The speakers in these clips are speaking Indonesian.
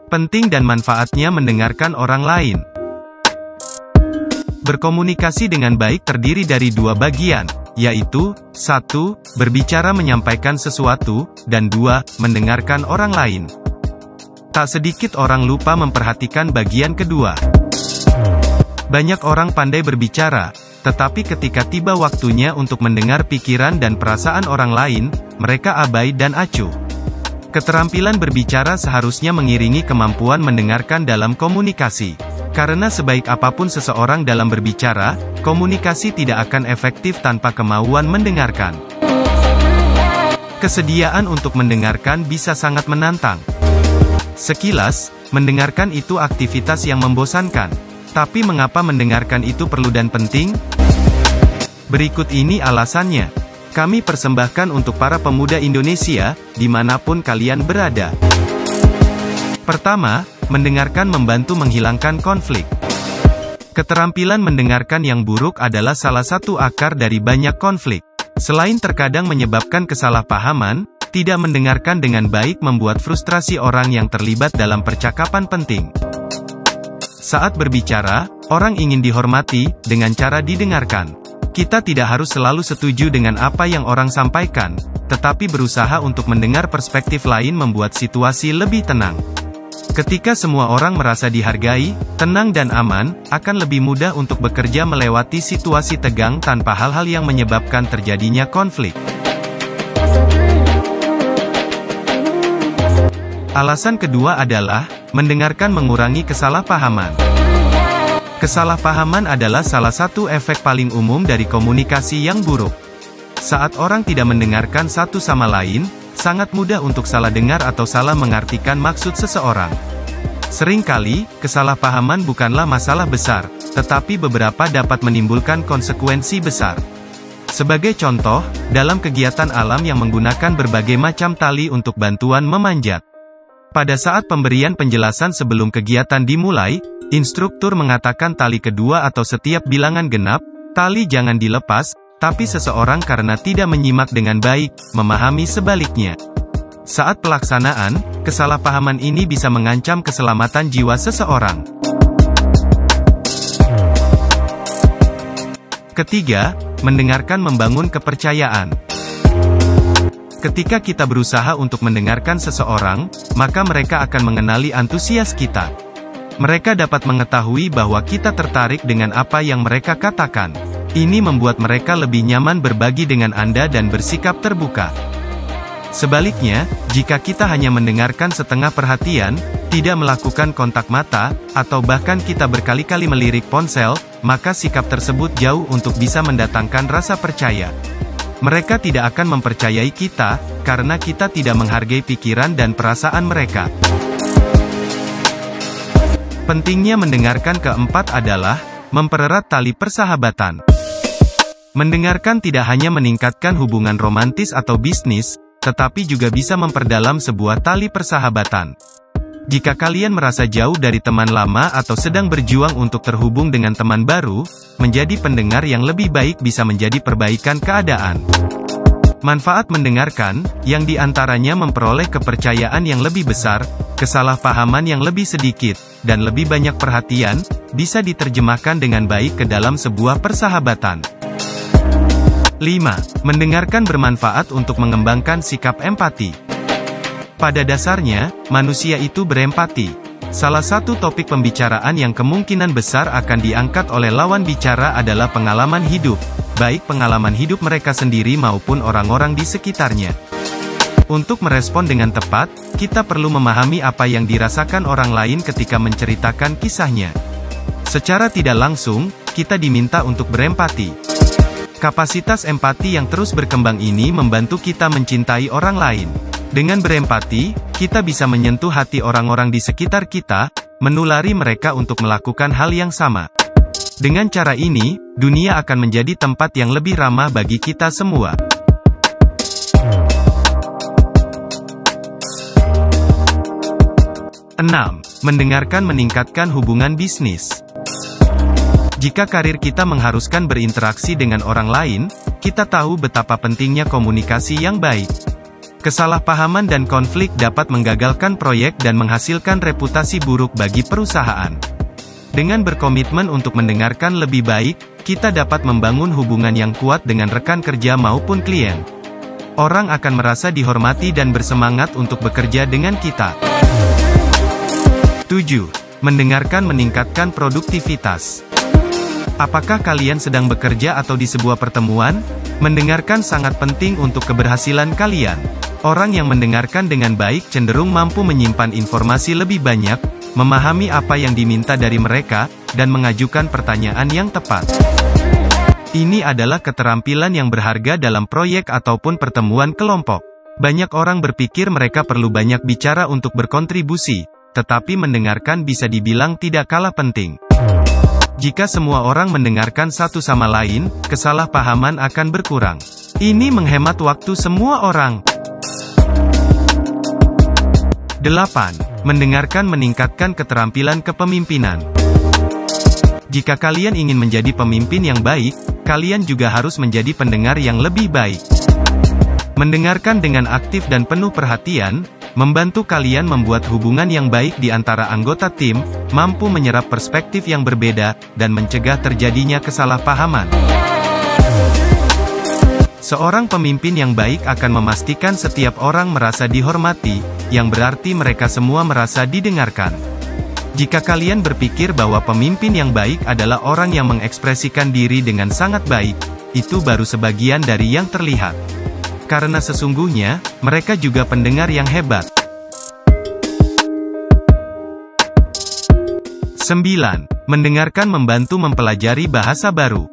Penting dan manfaatnya mendengarkan orang lain. Berkomunikasi dengan baik terdiri dari dua bagian, yaitu 1. Berbicara menyampaikan sesuatu, dan 2. Mendengarkan orang lain. Tak sedikit orang lupa memperhatikan bagian kedua. Banyak orang pandai berbicara, tetapi ketika tiba waktunya untuk mendengar pikiran dan perasaan orang lain, mereka abai dan acuh. Keterampilan berbicara seharusnya mengiringi kemampuan mendengarkan dalam komunikasi. Karena sebaik apapun seseorang dalam berbicara, komunikasi tidak akan efektif tanpa kemauan mendengarkan. Kesediaan untuk mendengarkan bisa sangat menantang. Sekilas, mendengarkan itu aktivitas yang membosankan. Tapi mengapa mendengarkan itu perlu dan penting? Berikut ini alasannya. Kami persembahkan untuk para pemuda Indonesia, dimanapun kalian berada. Pertama, mendengarkan membantu menghilangkan konflik. Keterampilan mendengarkan yang buruk adalah salah satu akar dari banyak konflik. Selain terkadang menyebabkan kesalahpahaman, tidak mendengarkan dengan baik membuat frustrasi orang yang terlibat dalam percakapan penting. Saat berbicara, orang ingin dihormati, dengan cara didengarkan. Kita tidak harus selalu setuju dengan apa yang orang sampaikan, tetapi berusaha untuk mendengar perspektif lain membuat situasi lebih tenang. Ketika semua orang merasa dihargai, tenang dan aman, akan lebih mudah untuk bekerja melewati situasi tegang tanpa hal-hal yang menyebabkan terjadinya konflik. Alasan kedua adalah, mendengarkan mengurangi kesalahpahaman. Kesalahpahaman adalah salah satu efek paling umum dari komunikasi yang buruk. Saat orang tidak mendengarkan satu sama lain, sangat mudah untuk salah dengar atau salah mengartikan maksud seseorang. Seringkali, kesalahpahaman bukanlah masalah besar, tetapi beberapa dapat menimbulkan konsekuensi besar. Sebagai contoh, dalam kegiatan alam yang menggunakan berbagai macam tali untuk bantuan memanjat. Pada saat pemberian penjelasan sebelum kegiatan dimulai, instruktur mengatakan tali kedua atau setiap bilangan genap, tali jangan dilepas, tapi seseorang karena tidak menyimak dengan baik, memahami sebaliknya. Saat pelaksanaan, kesalahpahaman ini bisa mengancam keselamatan jiwa seseorang. Ketiga, mendengarkan membangun kepercayaan. Ketika kita berusaha untuk mendengarkan seseorang, maka mereka akan mengenali antusias kita. Mereka dapat mengetahui bahwa kita tertarik dengan apa yang mereka katakan. Ini membuat mereka lebih nyaman berbagi dengan Anda dan bersikap terbuka. Sebaliknya, jika kita hanya mendengarkan setengah perhatian, tidak melakukan kontak mata, atau bahkan kita berkali-kali melirik ponsel, maka sikap tersebut jauh untuk bisa mendatangkan rasa percaya. Mereka tidak akan mempercayai kita, karena kita tidak menghargai pikiran dan perasaan mereka. Pentingnya mendengarkan keempat adalah, mempererat tali persahabatan. Mendengarkan tidak hanya meningkatkan hubungan romantis atau bisnis, tetapi juga bisa memperdalam sebuah tali persahabatan. Jika kalian merasa jauh dari teman lama atau sedang berjuang untuk terhubung dengan teman baru, menjadi pendengar yang lebih baik bisa menjadi perbaikan keadaan. Manfaat mendengarkan, yang diantaranya memperoleh kepercayaan yang lebih besar, kesalahpahaman yang lebih sedikit, dan lebih banyak perhatian, bisa diterjemahkan dengan baik ke dalam sebuah persahabatan. 5. Mendengarkan bermanfaat untuk mengembangkan sikap empati. Pada dasarnya, manusia itu berempati. Salah satu topik pembicaraan yang kemungkinan besar akan diangkat oleh lawan bicara adalah pengalaman hidup, baik pengalaman hidup mereka sendiri maupun orang-orang di sekitarnya. Untuk merespon dengan tepat, kita perlu memahami apa yang dirasakan orang lain ketika menceritakan kisahnya. Secara tidak langsung, kita diminta untuk berempati. Kapasitas empati yang terus berkembang ini membantu kita mencintai orang lain. Dengan berempati, kita bisa menyentuh hati orang-orang di sekitar kita, menulari mereka untuk melakukan hal yang sama. Dengan cara ini, dunia akan menjadi tempat yang lebih ramah bagi kita semua. Enam, mendengarkan meningkatkan hubungan bisnis. Jika karir kita mengharuskan berinteraksi dengan orang lain, kita tahu betapa pentingnya komunikasi yang baik. Kesalahpahaman dan konflik dapat menggagalkan proyek dan menghasilkan reputasi buruk bagi perusahaan. Dengan berkomitmen untuk mendengarkan lebih baik, kita dapat membangun hubungan yang kuat dengan rekan kerja maupun klien. Orang akan merasa dihormati dan bersemangat untuk bekerja dengan kita. 7. Mendengarkan meningkatkan produktivitas. Apakah kalian sedang bekerja atau di sebuah pertemuan? Mendengarkan sangat penting untuk keberhasilan kalian. Orang yang mendengarkan dengan baik cenderung mampu menyimpan informasi lebih banyak, memahami apa yang diminta dari mereka, dan mengajukan pertanyaan yang tepat. Ini adalah keterampilan yang berharga dalam proyek ataupun pertemuan kelompok. Banyak orang berpikir mereka perlu banyak bicara untuk berkontribusi, tetapi mendengarkan bisa dibilang tidak kalah penting. Jika semua orang mendengarkan satu sama lain, kesalahpahaman akan berkurang. Ini menghemat waktu semua orang. 8. Mendengarkan meningkatkan keterampilan kepemimpinan. Jika kalian ingin menjadi pemimpin yang baik, kalian juga harus menjadi pendengar yang lebih baik. Mendengarkan dengan aktif dan penuh perhatian, membantu kalian membuat hubungan yang baik di antara anggota tim, mampu menyerap perspektif yang berbeda, dan mencegah terjadinya kesalahpahaman. Seorang pemimpin yang baik akan memastikan setiap orang merasa dihormati, yang berarti mereka semua merasa didengarkan. Jika kalian berpikir bahwa pemimpin yang baik adalah orang yang mengekspresikan diri dengan sangat baik, itu baru sebagian dari yang terlihat. Karena sesungguhnya, mereka juga pendengar yang hebat. 9. Mendengarkan membantu mempelajari bahasa baru.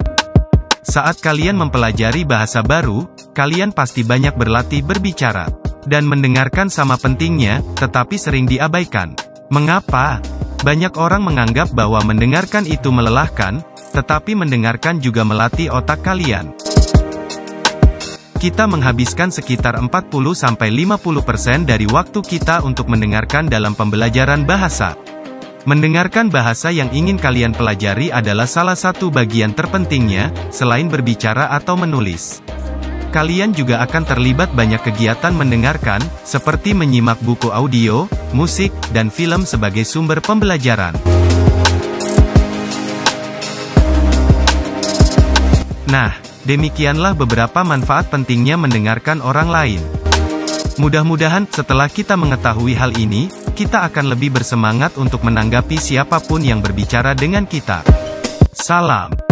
Saat kalian mempelajari bahasa baru, kalian pasti banyak berlatih berbicara. Dan mendengarkan sama pentingnya, tetapi sering diabaikan. Mengapa? Banyak orang menganggap bahwa mendengarkan itu melelahkan, tetapi mendengarkan juga melatih otak kalian. Kita menghabiskan sekitar 40-50% dari waktu kita untuk mendengarkan dalam pembelajaran bahasa. Mendengarkan bahasa yang ingin kalian pelajari adalah salah satu bagian terpentingnya, selain berbicara atau menulis. Kalian juga akan terlibat banyak kegiatan mendengarkan, seperti menyimak buku audio, musik, dan film sebagai sumber pembelajaran. Nah, demikianlah beberapa manfaat pentingnya mendengarkan orang lain. Mudah-mudahan, setelah kita mengetahui hal ini, kita akan lebih bersemangat untuk menanggapi siapapun yang berbicara dengan kita. Salam.